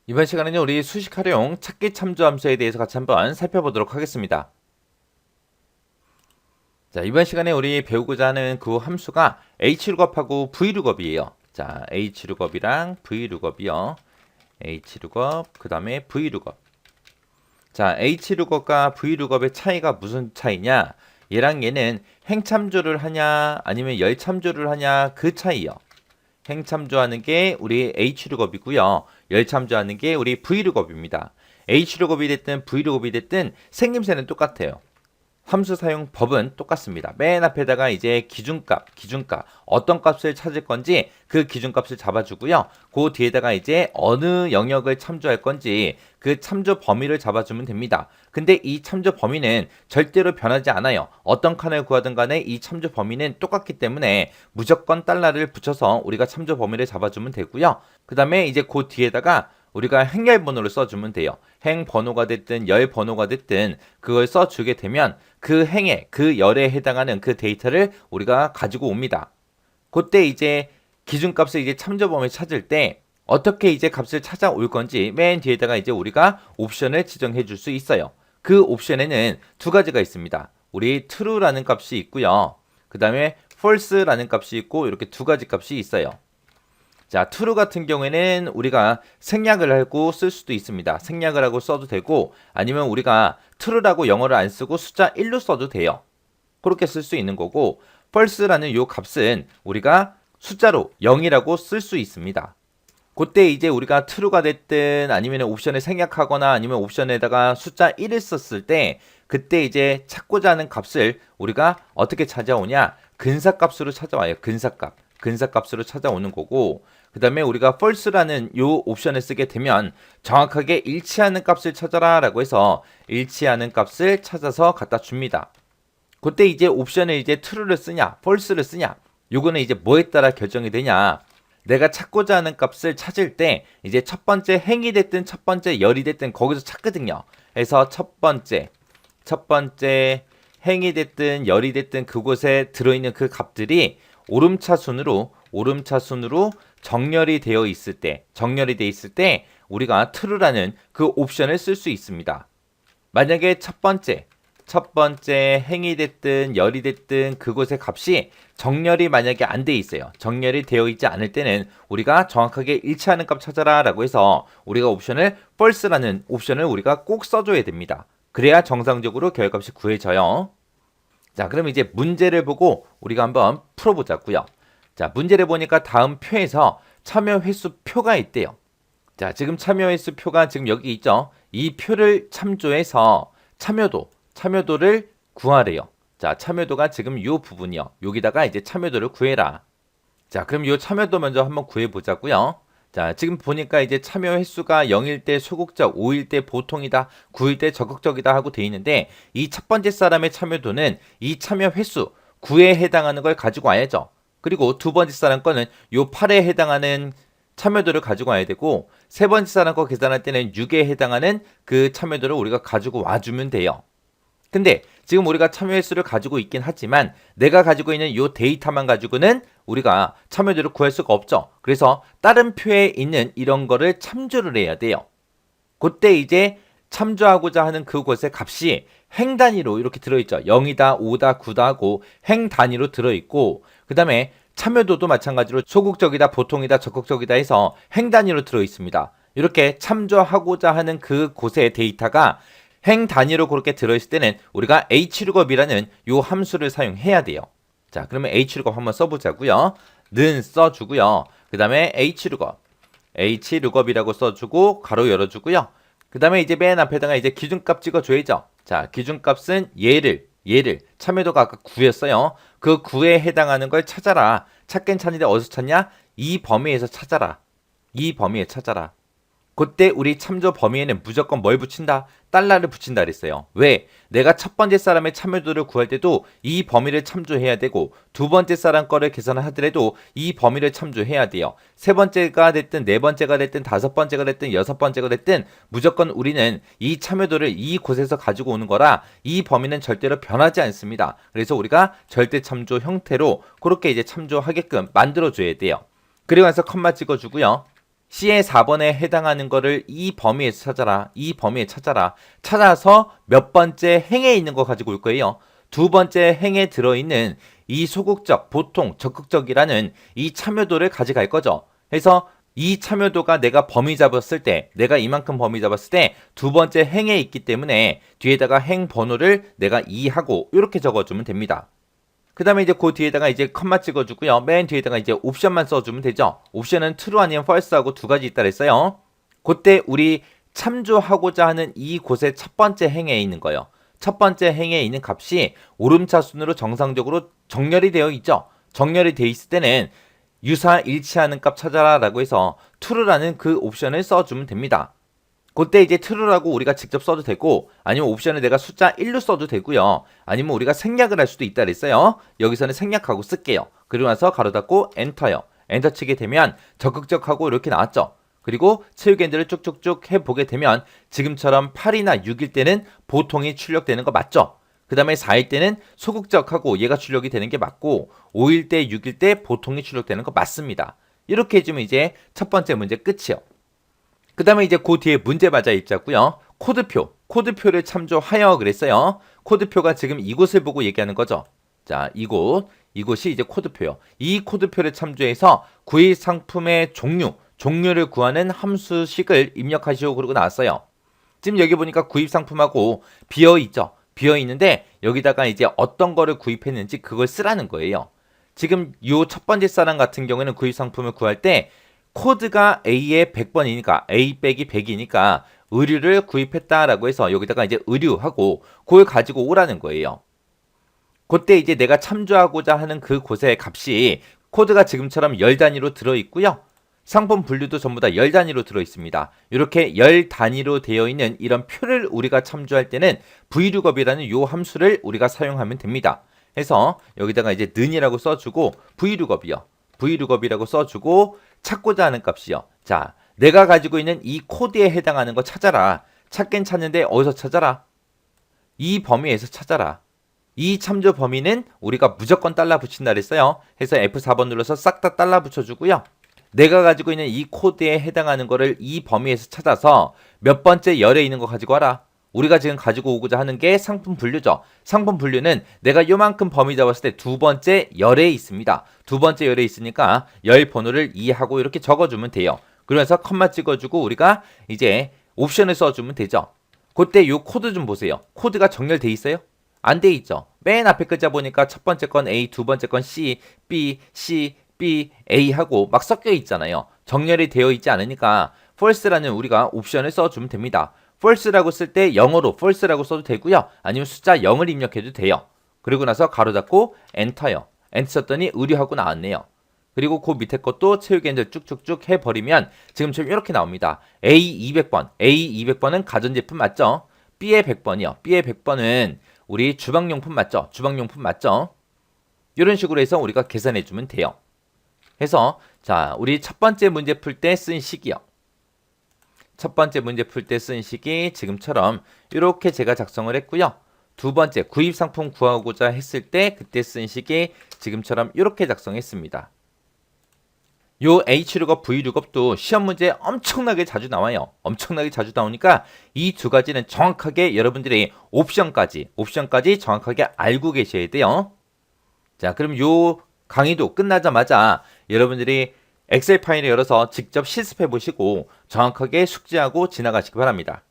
이번 시간에는 우리 수식 활용 찾기 참조 함수에 대해서 같이 한번 살펴보도록 하겠습니다. 자, 이번 시간에 우리 배우고자 하는 그 함수가 hlookup하고 vlookup이에요. 자, hlookup이랑 vlookup이요. hlookup, 그 다음에 vlookup. 자, hlookup과 vlookup의 차이가 무슨 차이냐? 얘랑 얘는 행참조를 하냐, 아니면 열참조를 하냐, 그 차이요. 행참조하는 게 우리 hlookup이고요. 열참조하는 게 우리 vlookup입니다. hlookup이 됐든 vlookup이 됐든 생김새는 똑같아요. 함수 사용 법은 똑같습니다. 맨 앞에다가 이제 기준값, 어떤 값을 찾을 건지 그 기준값을 잡아주고요. 그 뒤에다가 이제 어느 영역을 참조할 건지 그 참조 범위를 잡아주면 됩니다. 근데 이 참조 범위는 절대로 변하지 않아요. 어떤 칸을 구하든 간에 이 참조 범위는 똑같기 때문에 무조건 달러를 붙여서 우리가 참조 범위를 잡아주면 되고요. 그 다음에 이제 그 뒤에다가 우리가 행열 번호를 써주면 돼요. 행 번호가 됐든 열 번호가 됐든 그걸 써주게 되면 그 행에, 그 열에 해당하는 그 데이터를 우리가 가지고 옵니다. 그때 이제 기준값을 이제 참조 범위 찾을 때 어떻게 이제 값을 찾아올 건지 맨 뒤에다가 이제 우리가 옵션을 지정해 줄 수 있어요. 그 옵션에는 두 가지가 있습니다. 우리 true라는 값이 있고요. 그 다음에 false라는 값이 있고 이렇게 두 가지 값이 있어요. 자, true 같은 경우에는 우리가 생략을 하고 쓸 수도 있습니다. 생략을 하고 써도 되고 아니면 우리가 true라고 영어를 안 쓰고 숫자 1로 써도 돼요. 그렇게 쓸 수 있는 거고 false라는 요 값은 우리가 숫자로 0이라고 쓸 수 있습니다. 그때 이제 우리가 true가 됐든 아니면 옵션을 생략하거나 아니면 옵션에다가 숫자 1을 썼을 때 그때 이제 찾고자 하는 값을 우리가 어떻게 찾아오냐? 근사값으로 찾아와요. 근사값으로 찾아오는 거고 그 다음에 우리가 false라는 요 옵션을 쓰게 되면 정확하게 일치하는 값을 찾아라 라고 해서 일치하는 값을 찾아서 갖다 줍니다. 그때 이제 옵션을 이제 true를 쓰냐 false를 쓰냐 요거는 이제 뭐에 따라 결정이 되냐. 내가 찾고자 하는 값을 찾을 때 이제 첫 번째 행이 됐든 첫 번째 열이 됐든 거기서 찾거든요. 그래서 첫 번째 행이 됐든 열이 됐든 그곳에 들어있는 그 값들이 오름차순으로 정렬이 되어 있을 때 우리가 true라는 그 옵션을 쓸 수 있습니다. 만약에 첫 번째 행이 됐든 열이 됐든 그곳의 값이 정렬이 만약에 안 돼 있어요. 정렬이 되어 있지 않을 때는 우리가 정확하게 일치하는 값 찾아라 라고 해서 우리가 옵션을 false라는 옵션을 우리가 꼭 써줘야 됩니다. 그래야 정상적으로 결값이 구해져요. 자, 그럼 이제 문제를 보고 우리가 한번 풀어보자고요. 자, 문제를 보니까 다음 표에서 참여 횟수 표가 있대요. 자, 지금 참여 횟수 표가 지금 여기 있죠. 이 표를 참조해서 참여도를 구하래요. 자, 참여도가 지금 이 부분이요. 여기다가 이제 참여도를 구해라. 자, 그럼 이 참여도 먼저 한번 구해보자고요. 자, 지금 보니까 이제 참여 횟수가 0일 때 소극적, 5일 때 보통이다, 9일 때 적극적이다 하고 돼 있는데 이 첫 번째 사람의 참여도는 이 참여 횟수 9에 해당하는 걸 가지고 와야죠. 그리고 두 번째 사람 거는 요 8에 해당하는 참여도를 가지고 와야 되고 세 번째 사람 거 계산할 때는 6에 해당하는 그 참여도를 우리가 가지고 와주면 돼요. 근데 지금 우리가 참여 횟수를 가지고 있긴 하지만 내가 가지고 있는 이 데이터만 가지고는 우리가 참여도를 구할 수가 없죠. 그래서 다른 표에 있는 이런 거를 참조를 해야 돼요. 그때 이제 참조하고자 하는 그곳의 값이 행 단위로 이렇게 들어있죠. 0이다, 5다, 9다 하고 행 단위로 들어있고 그 다음에 참여도도 마찬가지로 소극적이다, 보통이다, 적극적이다 해서 행 단위로 들어있습니다. 이렇게 참조하고자 하는 그곳의 데이터가 행 단위로 그렇게 들어있을 때는 우리가 hlookup이라는 요 함수를 사용해야 돼요. 자, 그러면 hLookup 한번 써보자고요. 는 써주고요. 그 다음에 hlookup이라고 써주고 가로 열어주고요. 그 다음에 이제 맨 앞에다가 이제 기준값 찍어줘야죠. 자, 기준값은 얘를 참여도가 아까 9였어요. 그 9에 해당하는 걸 찾아라. 찾긴 찾는데 어디서 찾냐? 이 범위에서 찾아라. 그때 우리 참조 범위에는 무조건 뭘 붙인다? 달러를 붙인다 그랬어요. 왜? 내가 첫 번째 사람의 참여도를 구할 때도 이 범위를 참조해야 되고 두 번째 사람 거를 계산을 하더라도 이 범위를 참조해야 돼요. 세 번째가 됐든 네 번째가 됐든 다섯 번째가 됐든 여섯 번째가 됐든 무조건 우리는 이 참여도를 이곳에서 가지고 오는 거라 이 범위는 절대로 변하지 않습니다. 그래서 우리가 절대 참조 형태로 그렇게 이제 참조하게끔 만들어줘야 돼요. 그리고 나서 컴마 찍어주고요. C의 4번에 해당하는 거를 이 범위에서 찾아라. 이 범위에 찾아라. 찾아서 몇 번째 행에 있는 거 가지고 올 거예요. 두 번째 행에 들어있는 이 소극적, 보통, 적극적이라는 이 참여도를 가져갈 거죠. 그래서 이 참여도가 내가 범위 잡았을 때, 내가 이만큼 범위 잡았을 때 두 번째 행에 있기 때문에 뒤에다가 행 번호를 내가 2하고 이렇게 적어주면 됩니다. 그 다음에 이제 그 뒤에다가 이제 컴마 찍어주고요. 맨 뒤에다가 이제 옵션만 써주면 되죠. 옵션은 true 아니면 false하고 두 가지 있다 그랬어요. 그때 우리 참조하고자 하는 이곳의 첫 번째 행에 있는 거예요. 첫 번째 행에 있는 값이 오름차순으로 정상적으로 정렬이 되어 있죠. 정렬이 되어 있을 때는 유사 일치하는 값 찾아라 라고 해서 true라는 그 옵션을 써주면 됩니다. 그때 이제 true라고 우리가 직접 써도 되고 아니면 옵션을 내가 숫자 1로 써도 되고요. 아니면 우리가 생략을 할 수도 있다 그랬어요. 여기서는 생략하고 쓸게요. 그리고 나서 가로 닫고 엔터요. 엔터 치게 되면 적극적하고 이렇게 나왔죠. 그리고 체육엔드를 쭉쭉쭉 해보게 되면 지금처럼 8이나 6일 때는 보통이 출력되는 거 맞죠? 그 다음에 4일 때는 소극적하고 얘가 출력이 되는 게 맞고 5일 때, 6일 때 보통이 출력되는 거 맞습니다. 이렇게 해주면 이제 첫 번째 문제 끝이요. 그 다음에 이제 그 뒤에 문제 맞아 있자고요. 코드표를 참조하여 그랬어요. 코드표가 지금 이곳을 보고 얘기하는 거죠. 자, 이곳이 이제 코드표요. 이 코드표를 참조해서 구입 상품의 종류를 구하는 함수식을 입력하시오 그러고 나왔어요. 지금 여기 보니까 구입 상품하고 비어 있죠. 비어 있는데 여기다가 이제 어떤 거를 구입했는지 그걸 쓰라는 거예요. 지금 요 첫 번째 사람 같은 경우에는 구입 상품을 구할 때 코드가 A의 100번이니까 A 빼기 100이니까 의류를 구입했다라고 해서 여기다가 이제 의류하고 그걸 가지고 오라는 거예요. 그때 이제 내가 참조하고자 하는 그 곳의 값이 코드가 지금처럼 열 단위로 들어있고요. 상품 분류도 전부 다 열 단위로 들어있습니다. 이렇게 열 단위로 되어 있는 이런 표를 우리가 참조할 때는 vlookup이라는 요 함수를 우리가 사용하면 됩니다. 해서 여기다가 이제 는이라고 써주고 vlookup이라고 써주고 찾고자 하는 값이요. 자, 내가 가지고 있는 이 코드에 해당하는 거 찾아라. 찾긴 찾는데 어디서 찾아라? 이 범위에서 찾아라. 이 참조 범위는 우리가 무조건 달러 붙인다 그랬어요. 해서 F4번 눌러서 싹 다 달러 붙여주고요. 내가 가지고 있는 이 코드에 해당하는 거를 이 범위에서 찾아서 몇 번째 열에 있는 거 가지고 와라. 우리가 지금 가지고 오고자 하는 게 상품 분류죠. 상품 분류는 내가 요만큼 범위 잡았을 때 두 번째 열에 있습니다. 두 번째 열에 있으니까 열 번호를 2하고 이렇게 적어주면 돼요. 그러면서 컴마 찍어주고 우리가 이제 옵션을 써주면 되죠. 그때 요 코드 좀 보세요. 코드가 정렬돼 있어요? 안 돼 있죠. 맨 앞에 글자 보니까 첫 번째 건 A, 두 번째 건 C, B, A 하고 막 섞여 있잖아요. 정렬이 되어 있지 않으니까 false라는 우리가 옵션을 써주면 됩니다. false라고 쓸 때 영어로 false라고 써도 되고요. 아니면 숫자 0을 입력해도 돼요. 그리고 나서 가로 닫고 엔터요. 엔터 썼더니 의류하고 나왔네요. 그리고 그 밑에 것도 체육엔드 쭉쭉쭉 해버리면 지금처럼 이렇게 나옵니다. A 200번은 가전제품 맞죠? B의 100번이요. B의 100번은 우리 주방용품 맞죠? 주방용품 맞죠? 이런 식으로 해서 우리가 계산해주면 돼요. 해서 자, 우리 첫 번째 문제 풀 때 쓴 식이요. 첫 번째 문제 풀 때 쓴 식이 지금처럼 이렇게 제가 작성을 했고요. 두 번째 구입 상품 구하고자 했을 때 그때 쓴 식이 지금처럼 이렇게 작성했습니다. 요 H룩업, V룩업도 시험 문제에 엄청나게 자주 나와요. 엄청나게 자주 나오니까 이 두 가지는 정확하게 여러분들이 옵션까지 정확하게 알고 계셔야 돼요. 자, 그럼 요 강의도 끝나자마자 여러분들이 엑셀 파일을 열어서 직접 실습해 보시고 정확하게 숙지하고 지나가시기 바랍니다.